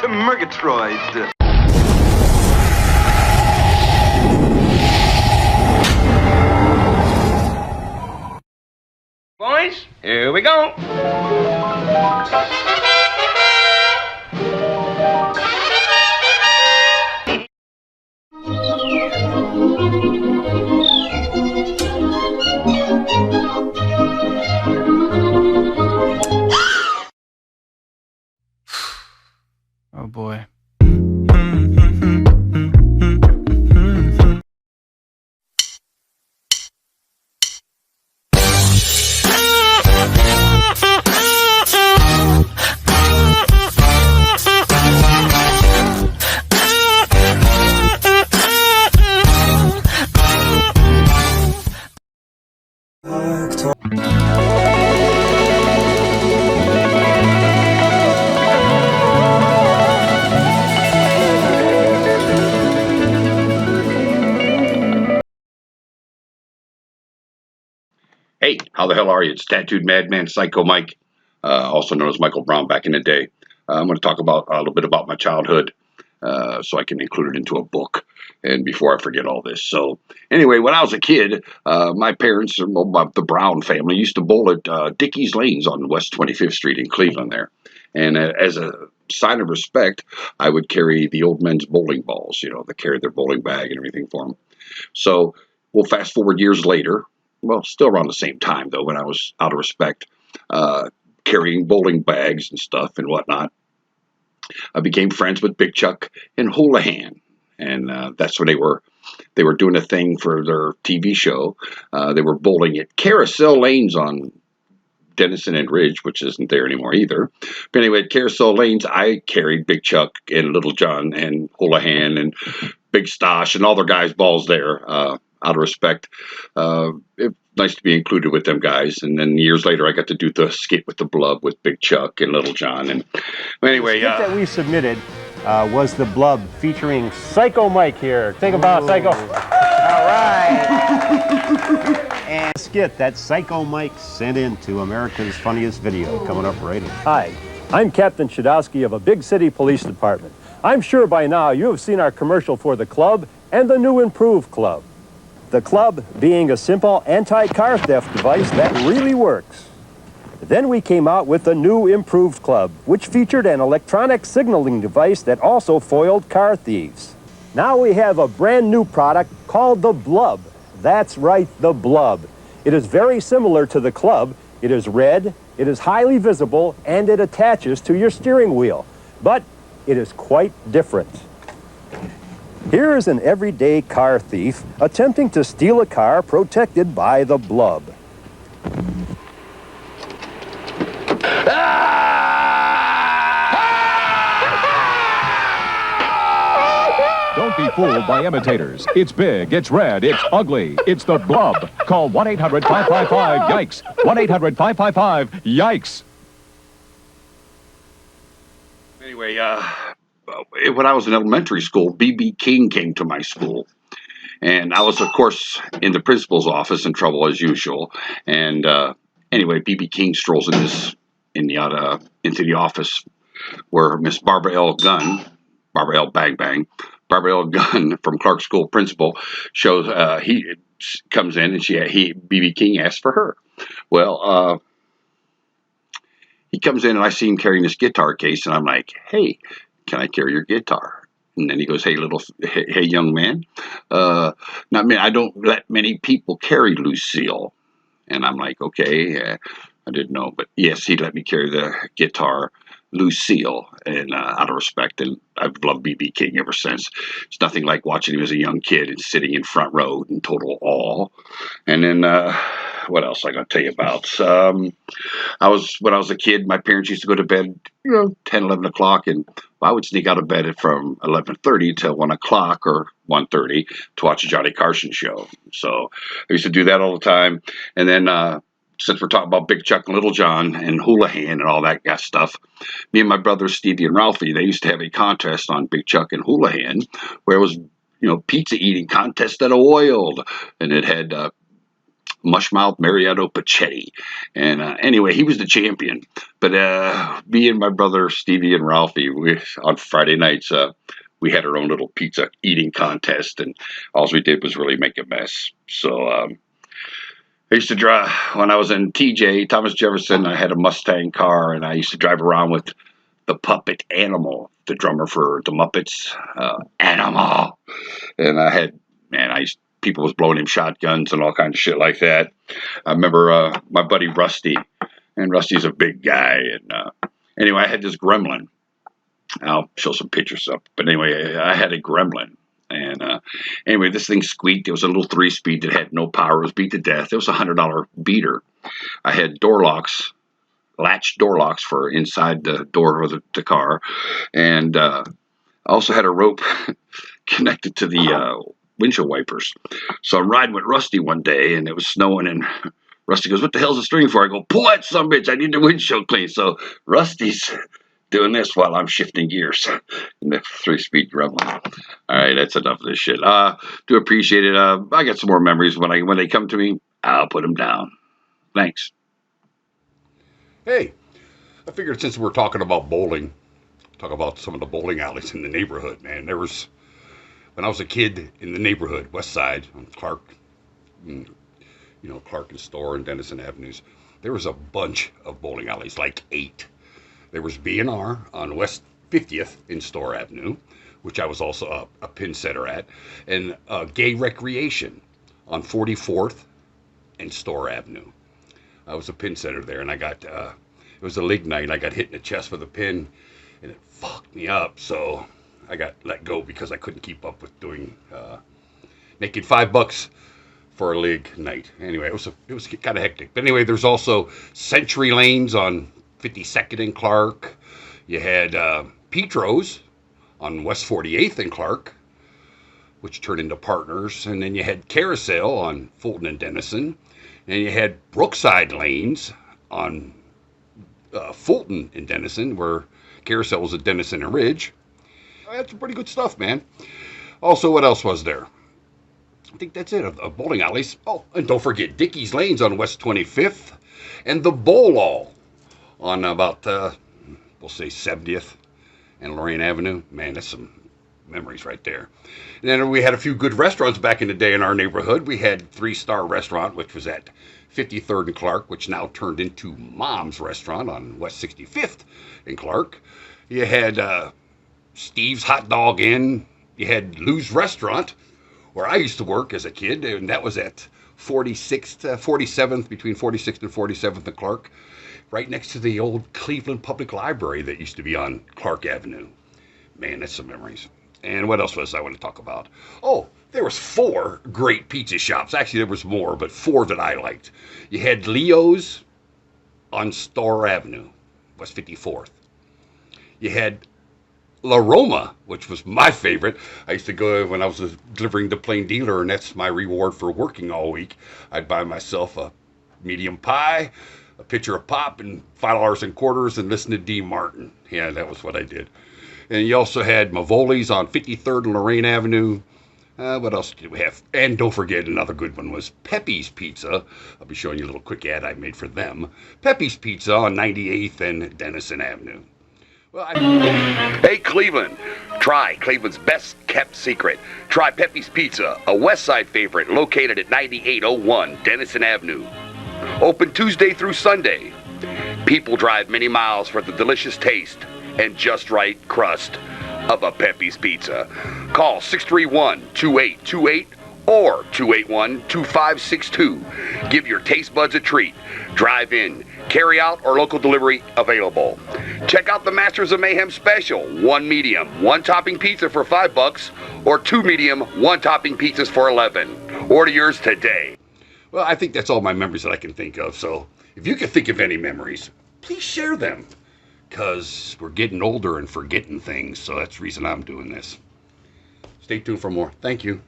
to Murgatroyd. Boys, here we go. Oh boy. Hey, how the hell are you? It's Tattooed Madman PsYcHo Mike, also known as Michael Brown back in the day. I'm going to talk about a little bit about my childhood so I can include it into a book and before I forget all this. So anyway, when I was a kid, my parents, the Brown family, used to bowl at Dickey's Lanes on West 25th Street in Cleveland there. And as a sign of respect, I would carry the old men's bowling balls, you know, they carried their bowling bag and everything for them. So we'll fast forward years later. Well, still around the same time, though, when I was, out of respect, carrying bowling bags and stuff and whatnot. I became friends with Big Chuck and Houlihan, and that's when they were doing a thing for their TV show. They were bowling at Carousel Lanes on Denison and Ridge, which isn't there anymore either. But anyway, at Carousel Lanes, I carried Big Chuck and Little John and Houlihan and Big Stosh and all their guys' balls there. Out of respect, it's nice to be included with them guys. And then years later, I got to do the skit with the Blub with Big Chuck and Little John. And anyway, the skit that we submitted was the Blub featuring PsYcHo Mike here. Think about PsYcHo. All right. And skit that PsYcHo Mike sent in to America's Funniest Video coming up right here. Hi, I'm Captain Shadowski of a big city police department. I'm sure by now you have seen our commercial for the club and the new improved club. The club being a simple anti-car theft device that really works. Then we came out with the new improved club, which featured an electronic signaling device that also foiled car thieves. Now we have a brand new product called the Blub. That's right, the Blub. It is very similar to the club. It is red, it is highly visible, and it attaches to your steering wheel. But it is quite different. Here is an everyday car thief attempting to steal a car protected by the Blub. Don't be fooled by imitators. It's big, it's red, it's ugly. It's the Blub. Call 1-800-555-YIKES. 1-800-555-YIKES. Anyway, when I was in elementary school, B.B. King came to my school. And I was, of course, in the principal's office in trouble as usual. And anyway, B.B. King strolls into the office where Miss Barbara L. Gunn from Clark School principal, shows he comes in and B.B. King asks for her. Well, he comes in and I see him carrying this guitar case, and I'm like, hey, can I carry your guitar? And then he goes, hey, young man, I don't let many people carry Lucille. And I'm like, okay, I didn't know, but yes, he let me carry the guitar Lucille, and out of respect, and I've loved B.B. King ever since. It's nothing like watching him as a young kid and sitting in front row in total awe. And then, what else I got to tell you about? When I was a kid, my parents used to go to bed, 10, 11 o'clock, and I would sneak out of bed from 11:30 till 1 o'clock or 1:30 to watch a Johnny Carson show. So I used to do that all the time. And then, since we're talking about Big Chuck and Little John and Houlihan and all that stuff, me and my brothers Stevie and Ralphie, they used to have a contest on Big Chuck and Houlihan where it was, pizza eating contest that oiled, and it had Mushmouth Mariotto Pachetti. And anyway, he was the champion. But me and my brother Stevie and Ralphie, on Friday nights, we had our own little pizza eating contest, and all we did was really make a mess. So I used to drive, when I was in TJ, Thomas Jefferson, I had a Mustang car, and I used to drive around with the puppet Animal, the drummer for the Muppets, Animal. And I had, people was blowing him shotguns and all kinds of shit like that. I remember my buddy Rusty, and Rusty's a big guy. And anyway, I had this Gremlin. I'll show some pictures up. But anyway, I had a Gremlin. And anyway, this thing squeaked. It was a little 3-speed that had no power. It was beat to death. It was a $100 beater. I had door locks, latch door locks for inside the door of the car. And I also had a rope connected to the windshield wipers. So I'm riding with Rusty one day, and it was snowing, and Rusty goes, "What the hell's the string for?" I go, "Pull that sumbitch, I need the windshield clean." So Rusty's doing this while I'm shifting gears in the 3-speed Gremlin. All right, that's enough of this shit. Do appreciate it. I got some more memories. When they come to me, I'll put them down. Thanks. Hey, I figured since we're talking about bowling, talk about some of the bowling alleys in the neighborhood, man. There was, when I was a kid in the neighborhood, West Side, on Clark, Clark and Store and Dennison Avenues, there was a bunch of bowling alleys, like 8. There was B&R on West 50th in Store Avenue, which I was also a pin setter at, and Gay Recreation on 44th and Store Avenue. I was a pin setter there, and I got, it was a league night, and I got hit in the chest with a pin, and it fucked me up, so I got let go because I couldn't keep up with doing, making $5 for a league night. Anyway, it was kind of hectic. But anyway, there's also Century Lanes on 52nd and Clark. You had Petro's on West 48th and Clark, which turned into Partners. And then you had Carousel on Fulton and Dennison. And you had Brookside Lanes on Fulton and Dennison, where Carousel was at Dennison and Ridge. That's some pretty good stuff, man. Also, what else was there? I think that's it, of bowling alleys. Oh, and don't forget Dickey's Lanes on West 25th. And the Bowl All on about, we'll say 70th and Lorraine Avenue. Man, that's some memories right there. And then we had a few good restaurants back in the day in our neighborhood. We had 3-Star Restaurant, which was at 53rd and Clark, which now turned into Mom's Restaurant on West 65th in Clark. You had Steve's Hot Dog Inn. You had Lou's Restaurant, where I used to work as a kid, and that was at 47th, between 46th and 47th and Clark, right next to the old Cleveland Public Library that used to be on Clark Avenue. Man, that's some memories. And what else was I want to talk about? Oh, there was 4 great pizza shops. Actually, there was more, but 4 that I liked. You had Leo's on Store Avenue, West 54th. You had La Roma, which was my favorite. I used to go when I was delivering to Plain Dealer, and that's my reward for working all week. I'd buy myself a medium pie, a pitcher of pop, and $5 and quarters, and listen to Dean Martin. Yeah, that was what I did. And you also had Mavoli's on 53rd and Lorraine Avenue. What else did we have? And don't forget, another good one was Pepe's Pizza. I'll be showing you a little quick ad I made for them. Pepe's Pizza on 98th and Dennison Avenue. Well, Hey, Cleveland. Try Cleveland's best kept secret. Try Pepe's Pizza, a West Side favorite located at 9801 Dennison Avenue. Open Tuesday through Sunday. People drive many miles for the delicious taste and just right crust of a Pepe's Pizza. Call 631-2828 or 281-2562. Give your taste buds a treat. Drive in, carry out, or local delivery available. Check out the Masterz of Mayhem special. 1 medium, 1 topping pizza for $5, or 2 medium, 1 topping pizzas for $11. Order yours today. Well, I think that's all my memories that I can think of. So if you can think of any memories, please share them. Because we're getting older and forgetting things. So that's the reason I'm doing this. Stay tuned for more. Thank you.